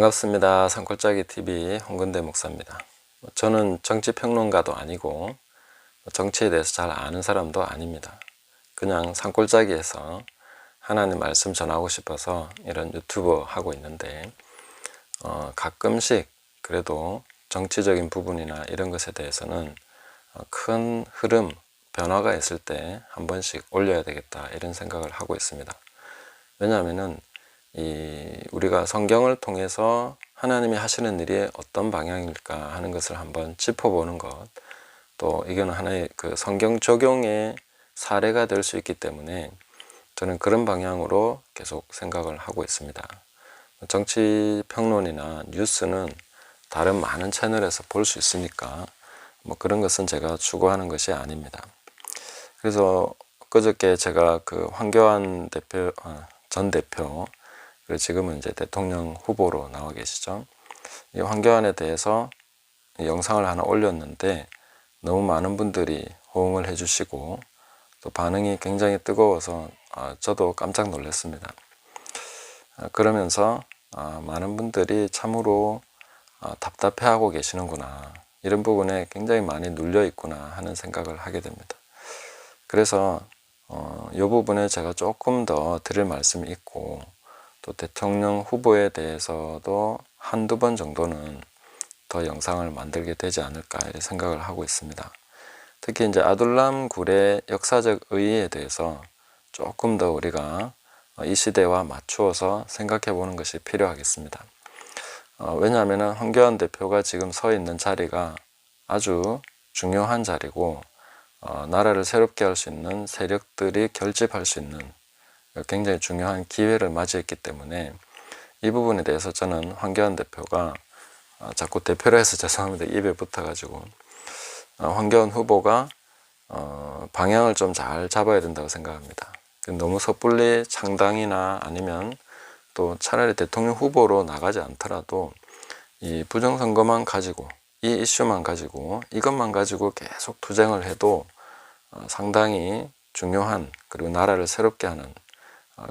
반갑습니다. 산골짜기 TV 홍근대 목사입니다. 저는 정치평론가도 아니고 정치에 대해서 잘 아는 사람도 아닙니다. 그냥 산골짜기에서 하나님 말씀 전하고 싶어서 이런 유튜버 하고 있는데 가끔씩 그래도 정치적인 부분이나 이런 것에 대해서는 큰 흐름, 변화가 있을 때 한 번씩 올려야 되겠다 이런 생각을 하고 있습니다. 왜냐하면은 우리가 성경을 통해서 하나님이 하시는 일이 어떤 방향일까 하는 것을 한번 짚어보는 것, 또 이거는 하나의 그 성경 적용의 사례가 될 수 있기 때문에 저는 그런 방향으로 계속 생각을 하고 있습니다. 정치 평론이나 뉴스는 다른 많은 채널에서 볼 수 있으니까 뭐 그런 것은 제가 추구하는 것이 아닙니다. 그래서 그저께 제가 그 황교안 전 대표, 그리고 지금은 이제 대통령 후보로 나와 계시죠. 이 황교안에 대해서 영상을 하나 올렸는데 너무 많은 분들이 호응을 해주시고 또 반응이 굉장히 뜨거워서 저도 깜짝 놀랐습니다. 그러면서 많은 분들이 참으로 답답해하고 계시는구나, 이런 부분에 굉장히 많이 눌려 있구나 하는 생각을 하게 됩니다. 그래서 이 부분에 제가 조금 더 드릴 말씀이 있고, 또 대통령 후보에 대해서도 한두 번 정도는 더 영상을 만들게 되지 않을까 이렇게 생각을 하고 있습니다. 특히 이제 아둘람 굴의 역사적 의의에 대해서 조금 더 우리가 이 시대와 맞추어서 생각해 보는 것이 필요하겠습니다. 왜냐하면 황교안 대표가 지금 서 있는 자리가 아주 중요한 자리고, 나라를 새롭게 할 수 있는 세력들이 결집할 수 있는 굉장히 중요한 기회를 맞이했기 때문에 이 부분에 대해서 저는 황교안 대표가 자꾸 대표라 해서 죄송합니다. 입에 붙어가지고 황교안 후보가 방향을 좀 잘 잡아야 된다고 생각합니다. 너무 섣불리 창당이나 아니면 또 차라리 대통령 후보로 나가지 않더라도 이 부정선거만 가지고, 이 이슈만 가지고, 이것만 가지고 계속 투쟁을 해도 상당히 중요한, 그리고 나라를 새롭게 하는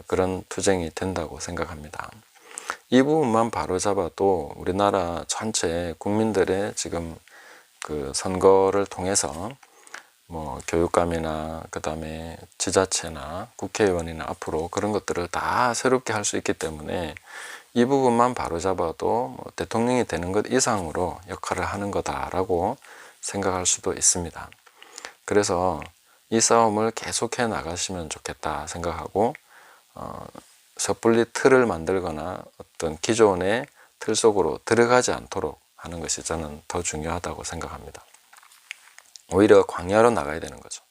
그런 투쟁이 된다고 생각합니다. 이 부분만 바로잡아도 우리나라 전체 국민들의 지금 그 선거를 통해서 뭐 교육감이나 그 다음에 지자체나 국회의원이나 앞으로 그런 것들을 다 새롭게 할 수 있기 때문에 이 부분만 바로잡아도 뭐 대통령이 되는 것 이상으로 역할을 하는 거다라고 생각할 수도 있습니다. 그래서 이 싸움을 계속해 나가시면 좋겠다 생각하고, 섣불리 틀을 만들거나 어떤 기존의 틀 속으로 들어가지 않도록 하는 것이 저는 더 중요하다고 생각합니다. 오히려 광야로 나가야 되는 거죠.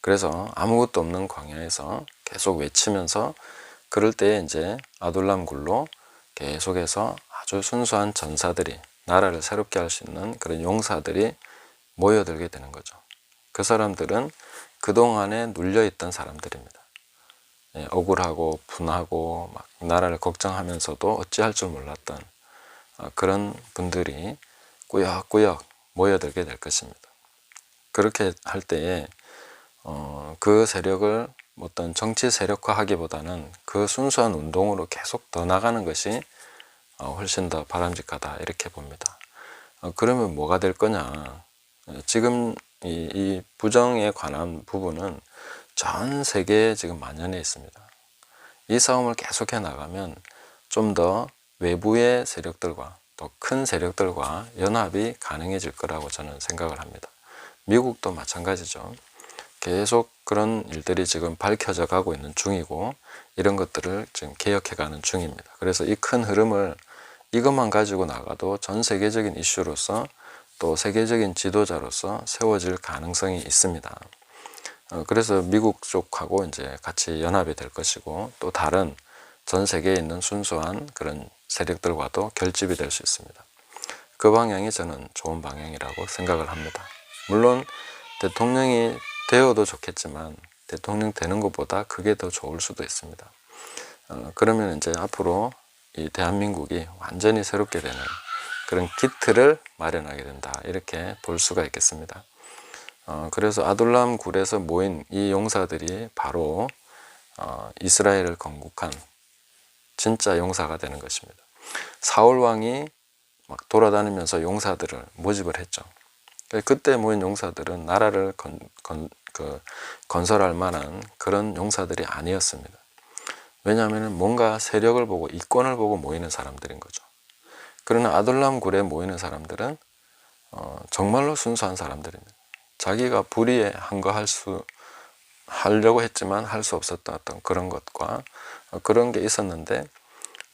그래서 아무것도 없는 광야에서 계속 외치면서, 그럴 때 이제 아둘람 굴로 계속해서 아주 순수한 전사들이, 나라를 새롭게 할 수 있는 그런 용사들이 모여들게 되는 거죠. 그 사람들은 그동안에 눌려있던 사람들입니다. 억울하고 분하고 막 나라를 걱정하면서도 어찌할 줄 몰랐던 그런 분들이 꾸역꾸역 모여들게 될 것입니다. 그렇게 할 때에 그 세력을 어떤 정치 세력화하기보다는 그 순수한 운동으로 계속 더 나가는 것이 훨씬 더 바람직하다 이렇게 봅니다. 그러면 뭐가 될 거냐, 지금 이 부정에 관한 부분은 전 세계에 지금 만연해 있습니다. 이 싸움을 계속해 나가면 좀 더 외부의 세력들과 또 큰 세력들과 연합이 가능해질 거라고 저는 생각을 합니다. 미국도 마찬가지죠. 계속 그런 일들이 지금 밝혀져 가고 있는 중이고, 이런 것들을 지금 개혁해 가는 중입니다. 그래서 이 큰 흐름을 이것만 가지고 나가도 전 세계적인 이슈로서 또 세계적인 지도자로서 세워질 가능성이 있습니다. 그래서 미국 쪽하고 이제 같이 연합이 될 것이고, 또 다른 전 세계에 있는 순수한 그런 세력들과도 결집이 될 수 있습니다. 그 방향이 저는 좋은 방향이라고 생각을 합니다. 물론 대통령이 되어도 좋겠지만 대통령 되는 것보다 그게 더 좋을 수도 있습니다. 그러면 이제 앞으로 이 대한민국이 완전히 새롭게 되는 그런 기틀을 마련하게 된다, 이렇게 볼 수가 있겠습니다. 그래서 아둘람 굴에서 모인 이 용사들이 바로 이스라엘을 건국한 진짜 용사가 되는 것입니다. 사울 왕이 막 돌아다니면서 용사들을 모집을 했죠. 그때 모인 용사들은 나라를 건설할 만한 그런 용사들이 아니었습니다. 왜냐하면 뭔가 세력을 보고 이권을 보고 모이는 사람들인 거죠. 그러나 아둘람 굴에 모이는 사람들은 정말로 순수한 사람들입니다. 자기가 불의에 하려고 했지만 할 수 없었던 어떤 그런 것과 그런 게 있었는데,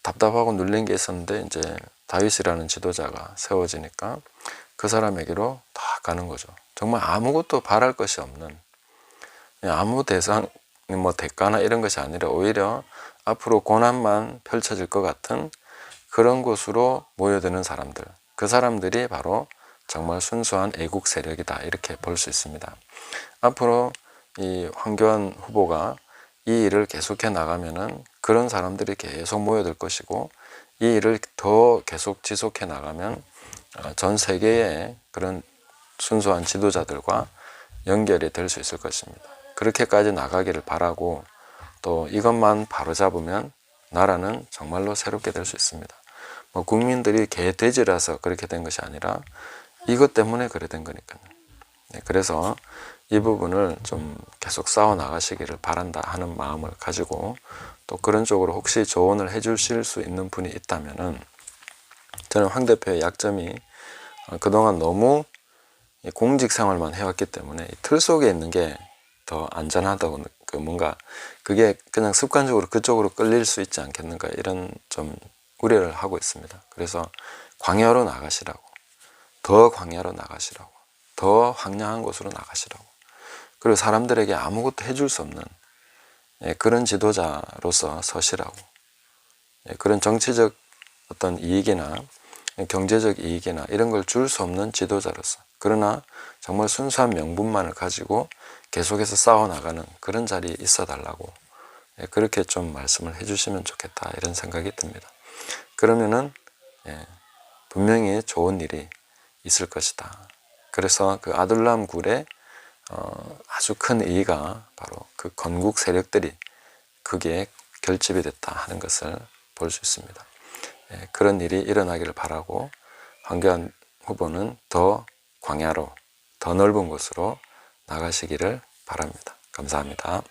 답답하고 눌린 게 있었는데, 이제 다윗이라는 지도자가 세워지니까 그 사람에게로 다 가는 거죠. 정말 아무것도 바랄 것이 없는, 아무 대가나 이런 것이 아니라 오히려 앞으로 고난만 펼쳐질 것 같은 그런 곳으로 모여드는 사람들, 그 사람들이 바로 정말 순수한 애국 세력이다, 이렇게 볼 수 있습니다. 앞으로 이 황교안 후보가 이 일을 계속해 나가면은 그런 사람들이 계속 모여들 것이고, 이 일을 더 계속 지속해 나가면 전 세계의 그런 순수한 지도자들과 연결이 될 수 있을 것입니다. 그렇게까지 나가기를 바라고, 또 이것만 바로잡으면 나라는 정말로 새롭게 될 수 있습니다. 국민들이 개돼지라서 그렇게 된 것이 아니라 이것 때문에 그래 된 거니까요. 그래서 이 부분을 좀 계속 싸워 나가시기를 바란다 하는 마음을 가지고, 또 그런 쪽으로 혹시 조언을 해 주실 수 있는 분이 있다면은, 저는 황 대표의 약점이 그동안 너무 공직 생활만 해왔기 때문에 틀 속에 있는 게 더 안전하다고, 뭔가 그게 그냥 습관적으로 그쪽으로 끌릴 수 있지 않겠는가, 이런 좀 우려를 하고 있습니다. 그래서 광야로 나가시라고, 더 광야로 나가시라고, 더 황량한 곳으로 나가시라고, 그리고 사람들에게 아무것도 해줄 수 없는 그런 지도자로서 서시라고, 그런 정치적 어떤 이익이나 경제적 이익이나 이런 걸 줄 수 없는 지도자로서, 그러나 정말 순수한 명분만을 가지고 계속해서 싸워나가는 그런 자리에 있어 달라고, 그렇게 좀 말씀을 해주시면 좋겠다, 이런 생각이 듭니다. 그러면은 분명히 좋은 일이 있을 것이다. 그래서 그 아둘람 굴에 아주 큰 의의가 바로 그 건국 세력들이 그게 결집이 됐다 하는 것을 볼 수 있습니다. 그런 일이 일어나기를 바라고, 황교안 후보는 더 광야로, 더 넓은 곳으로 나가시기를 바랍니다. 감사합니다.